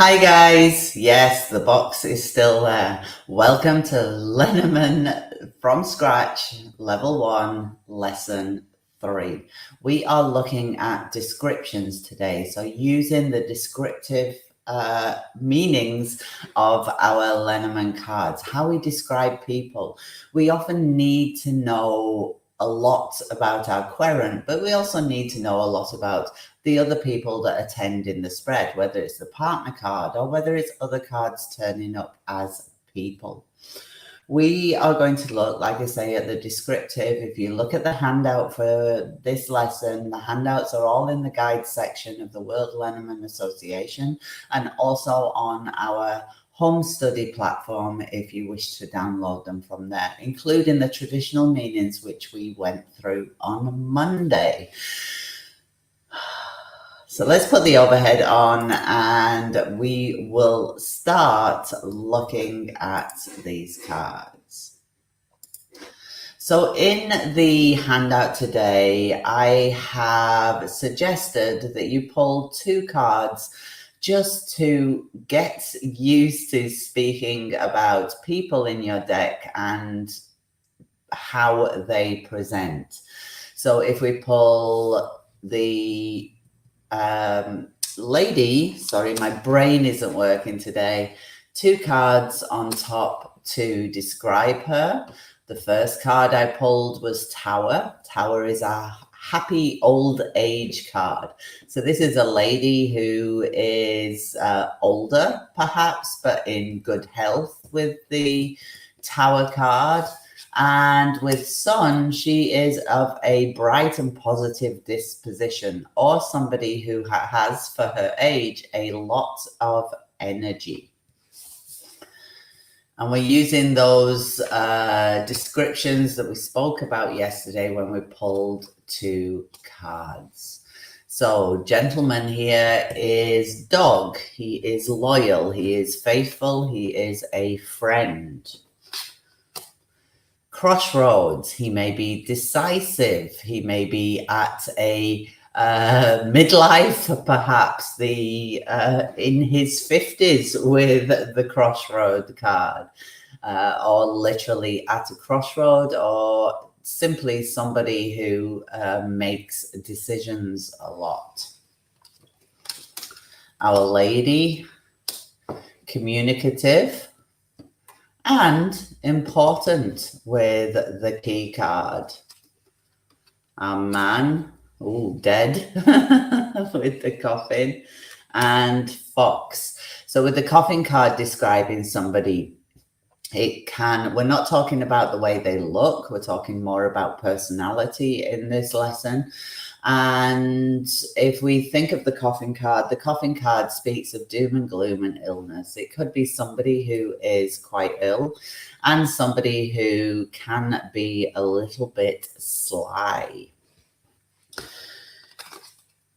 Hi guys, yes, the box is still there. Welcome to Lenormand from scratch, level 1, lesson 3. We are looking at descriptions today, so using the descriptive meanings of our Lenormand cards, how we describe people. We often need to know a lot about our querent, but we also need to know a lot about the other people that attend in the spread, whether it's the partner card or whether it's other cards turning up as people. We are going to look, like I say, at the descriptive. If you look at the handout for this lesson, the handouts are all in the guide section of the World Lenormand Association and also on our home study platform if you wish to download them from there, including the traditional meanings which we went through on Monday. So let's put the overhead on and we will start looking at these cards. So in the handout today, I have suggested that you pull 2 cards just to get used to speaking about people in your deck and how they present. So if we pull the lady, sorry, my brain isn't working today, 2 cards on top to describe her. The first card I pulled was Tower. Tower is a happy old age card. So this is a lady who is older, perhaps, but in good health with the Tower card. And with Sun, she is of a bright and positive disposition, or somebody who has, for her age, a lot of energy. And we're using those descriptions that we spoke about yesterday when we pulled 2 cards. So gentleman here is dog. He is loyal. He is faithful. He is a friend. Crossroads. He may be decisive. He may be at a midlife, perhaps in his 50s with the crossroad card, or literally at a crossroad, or simply somebody who makes decisions a lot. Our lady, communicative and important with the key card. Our man, dead with the coffin, and fox. So with the coffin card describing somebody, we're not talking about the way they look, we're talking more about personality in this lesson. And if we think of the coffin card speaks of doom and gloom and illness. It could be somebody who is quite ill and somebody who can be a little bit sly.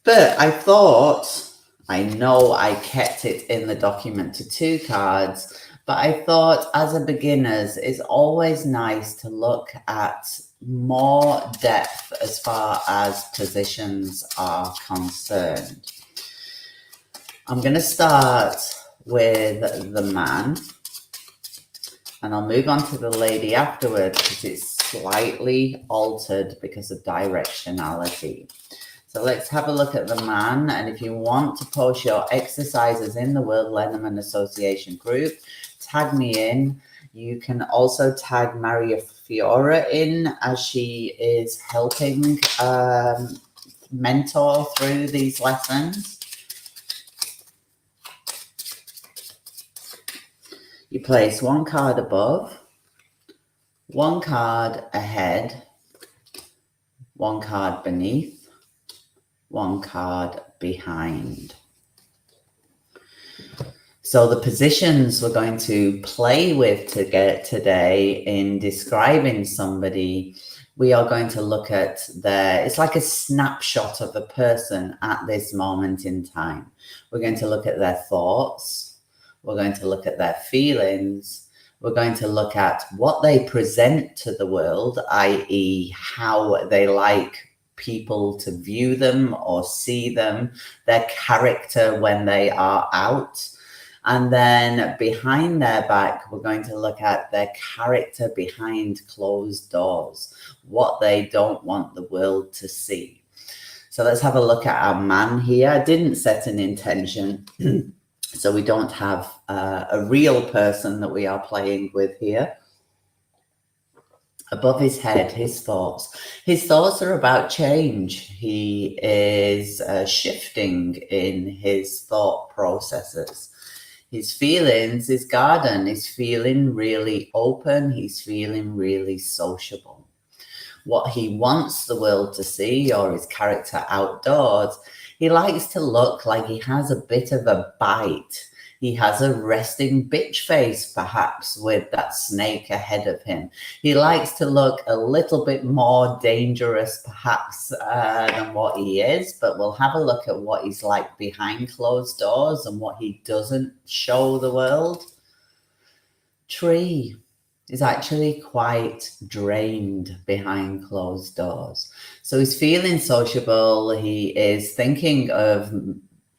But I thought, I know I kept it in the document to 2 cards, but I thought as a beginners, it's always nice to look at more depth as far as positions are concerned. I'm going to start with the man, and I'll move on to the lady afterwards because it's slightly altered because of directionality. So let's have a look at the man, and if you want to post your exercises in the World Lenormand Association group, tag me in. You can also tag Maria Fiora in as she is helping mentor through these lessons. You place 1 card above, 1 card ahead, 1 card beneath, 1 card behind. So the positions we're going to play with today in describing somebody, we are going to look at it's like a snapshot of the person at this moment in time. We're going to look at their thoughts. We're going to look at their feelings. We're going to look at what they present to the world, i.e. how they like people to view them or see them, their character when they are out. And then behind their back, we're going to look at their character behind closed doors, what they don't want the world to see. So let's have a look at our man here. I didn't set an intention, so we don't have a real person that we are playing with here. Above his head, his thoughts. His thoughts are about change. He is shifting in his thought processes. His feelings, his garden is feeling really open. He's feeling really sociable. What he wants the world to see, or his character outdoors, he likes to look like he has a bit of a bite. He has a resting bitch face, perhaps, with that snake ahead of him. He likes to look a little bit more dangerous, perhaps, than what he is, but we'll have a look at what he's like behind closed doors and what he doesn't show the world. Tree is actually quite drained behind closed doors. So he's feeling sociable. He is thinking of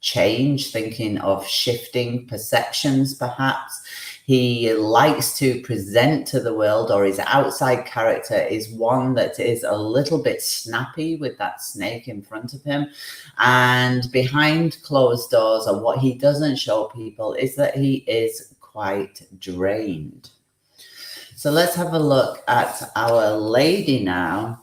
change, thinking of shifting perceptions, perhaps. He likes to present to the world, or his outside character is one that is a little bit snappy with that snake in front of him. And behind closed doors, or what he doesn't show people, is that he is quite drained. So let's have a look at our lady now.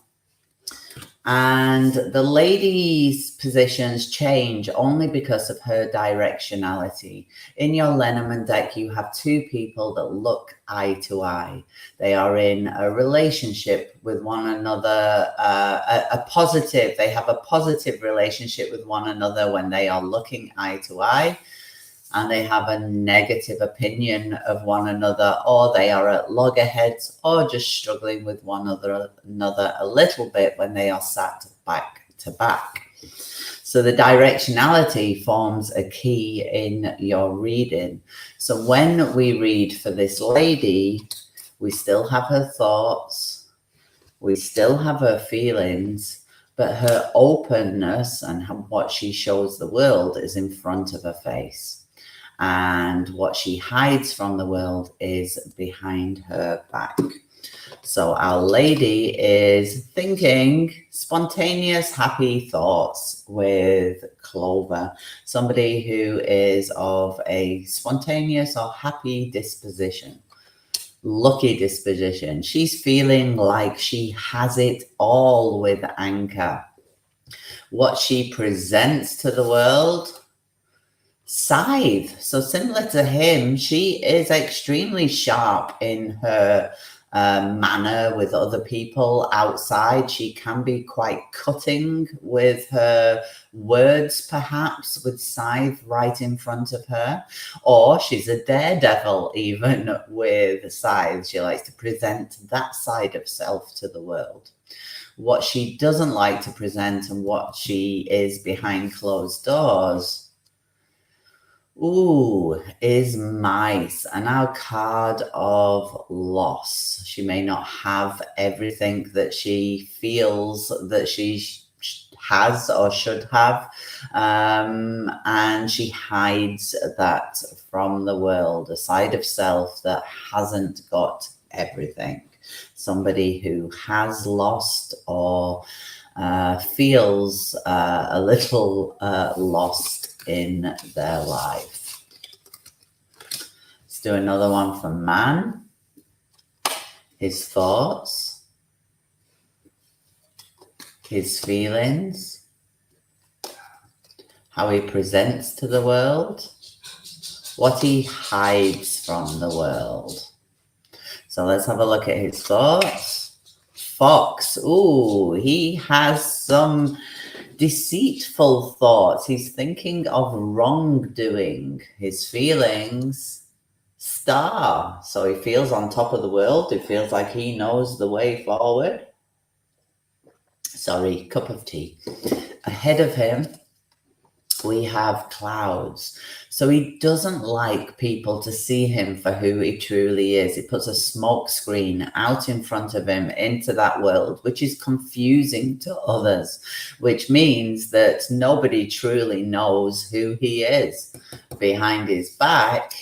And the lady's positions change only because of her directionality. In your Lenormand deck, you have two people that look eye to eye. They are in a relationship with one another, they have a positive relationship with one another when they are looking eye to eye. And they have a negative opinion of one another, or they are at loggerheads, or just struggling with one another a little bit when they are sat back to back. So the directionality forms a key in your reading. So when we read for this lady, we still have her thoughts, we still have her feelings, but her openness and what she shows the world is in front of her face. And what she hides from the world is behind her back. So our lady is thinking spontaneous, happy thoughts with Clover, somebody who is of a spontaneous or happy disposition, lucky disposition. She's feeling like she has it all with Anchor. What she presents to the world, Scythe. So similar to him, she is extremely sharp in her manner with other people outside. She can be quite cutting with her words, perhaps, with Scythe right in front of her. Or she's a daredevil even with Scythe. She likes to present that side of self to the world. What she doesn't like to present and what she is behind closed doors, is Mice, and our card of loss. She may not have everything that she feels that she has or should have, and she hides that from the world, a side of self that hasn't got everything. Somebody who has lost or feels a little lost in their life. Let's do another one for man. His thoughts, his feelings, how he presents to the world, what he hides from the world. So let's have a look at his thoughts. Fox, he has some deceitful thoughts. He's thinking of wrongdoing. His feelings, Star. So he feels on top of the world. He feels like he knows the way forward. Sorry, cup of tea. Ahead of him, we have clouds. So he doesn't like people to see him for who he truly is. He puts a smoke screen out in front of him into that world, which is confusing to others, which means that nobody truly knows who he is. Behind his back,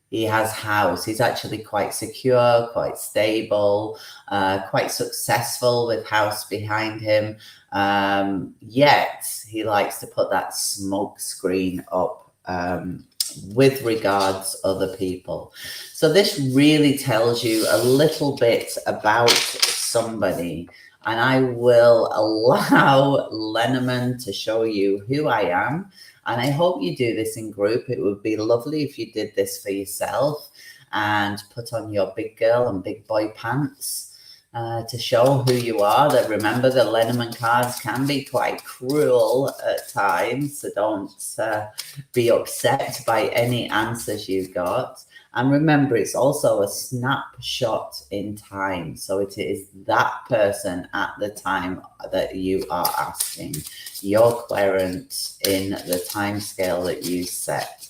he has house. He's actually quite secure, quite stable, quite successful with house behind him. Yet he likes to put that smoke screen up with regards other people. So this really tells you a little bit about somebody. And I will allow Lenormand to show you who I am. And I hope you do this in group. It would be lovely if you did this for yourself and put on your big girl and big boy pants to show who you are. That remember, the Lenormand cards can be quite cruel at times, so don't be upset by any answers you got. And remember, it's also a snapshot in time. So it is that person at the time that you are asking, your querent in the time scale that you set.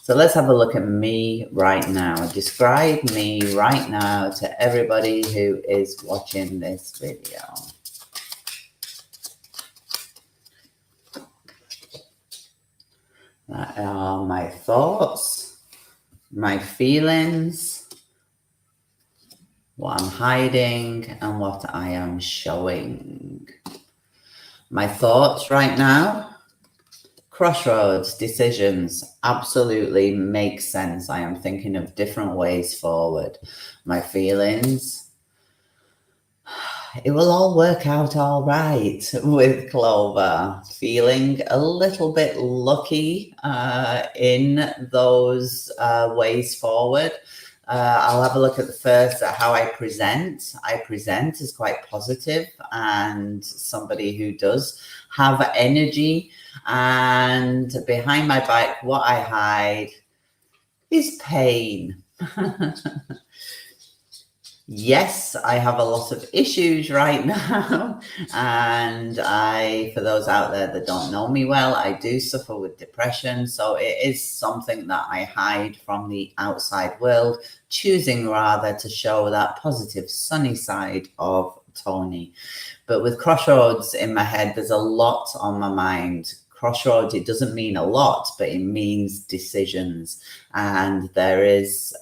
So let's have a look at me right now. Describe me right now to everybody who is watching this video. That are my thoughts, my feelings, what I'm hiding, and what I am showing. My thoughts right now: crossroads, decisions, absolutely makes sense. I am thinking of different ways forward. My feelings: it will all work out all right with Clover. Feeling a little bit lucky in those ways forward. I'll have a look at the first at how I present. I present as quite positive and somebody who does have energy. And behind my back, what I hide is pain. Yes, I have a lot of issues right now. And for those out there that don't know me well, I do suffer with depression. So it is something that I hide from the outside world, choosing rather to show that positive, sunny side of Toni. But with crossroads in my head, there's a lot on my mind. Crossroads, it doesn't mean a lot, but it means decisions. And there is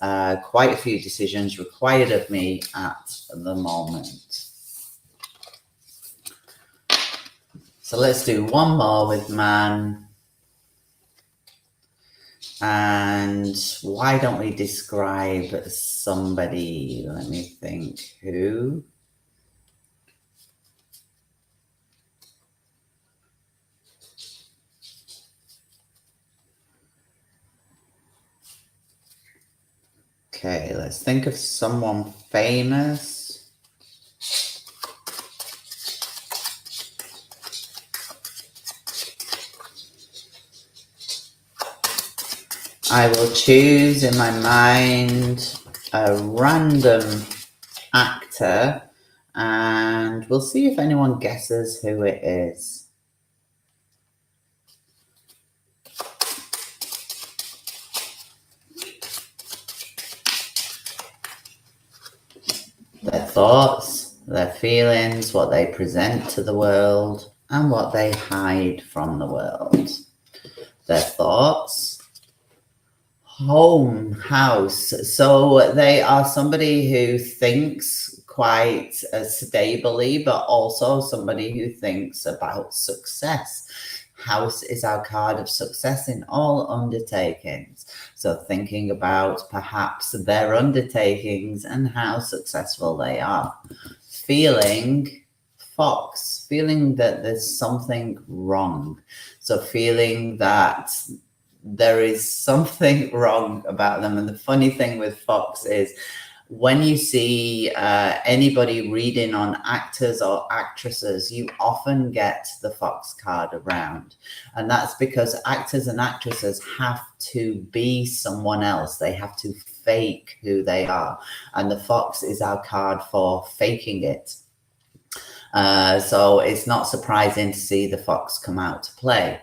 quite a few decisions required of me at the moment. So let's do one more with man. And why don't we describe somebody? Let me think. Who? Okay, let's think of someone famous. I will choose in my mind a random actor and we'll see if anyone guesses who it is. Their thoughts, their feelings, what they present to the world, and what they hide from the world. Their thoughts, home, house. So they are somebody who thinks quite stably, but also somebody who thinks about success. House is our card of success in all undertakings. So thinking about perhaps their undertakings and how successful they are. Feeling fox, feeling that there's something wrong. So feeling that there is something wrong about them. And the funny thing with fox is when you see anybody reading on actors or actresses, you often get the fox card around. And that's because actors and actresses have to be someone else. They have to fake who they are. And the fox is our card for faking it. So it's not surprising to see the fox come out to play.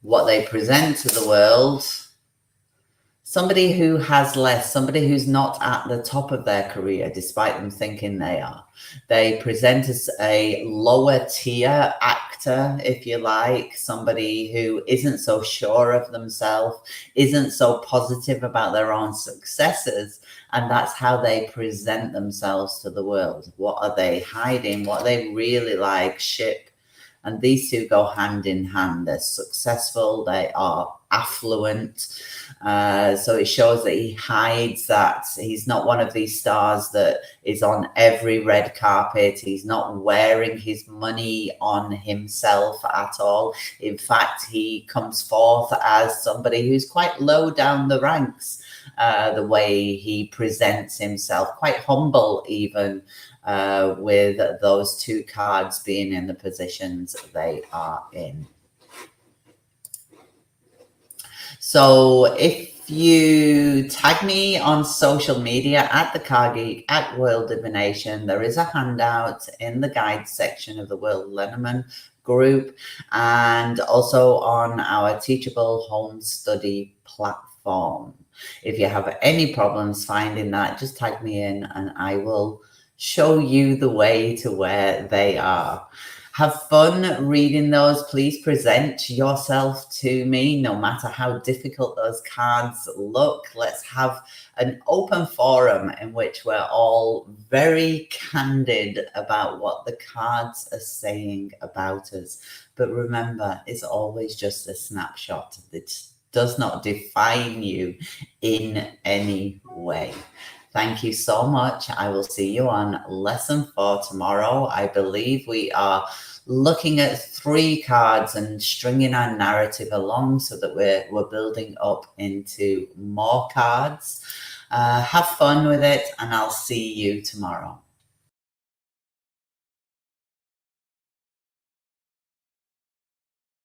What they present to the world, somebody who has less, somebody who's not at the top of their career, despite them thinking they are. They present as a lower tier actor, if you like, somebody who isn't so sure of themselves, isn't so positive about their own successes, and that's how they present themselves to the world. What are they hiding? What are they really like? Ship. And these two go hand in hand. They're successful, they are affluent. So it shows that he hides that. He's not one of these stars that is on every red carpet. He's not wearing his money on himself at all. In fact, he comes forth as somebody who's quite low down the ranks. The way he presents himself, quite humble even, with those two cards being in the positions they are in. So if you tag me on social media at the Card Geek, at World Divination, there is a handout in the guide section of the World Lenormand group, and also on our Teachable Home Study platform. If you have any problems finding that, just tag me in and I will show you the way to where they are. Have fun reading those. Please present yourself to me, no matter how difficult those cards look. Let's have an open forum in which we're all very candid about what the cards are saying about us. But remember, it's always just a snapshot. It does not define you in any way. Thank you so much. I will see you on lesson 4 tomorrow. I believe we are looking at 3 cards and stringing our narrative along so that we're building up into more cards. Have fun with it, and I'll see you tomorrow.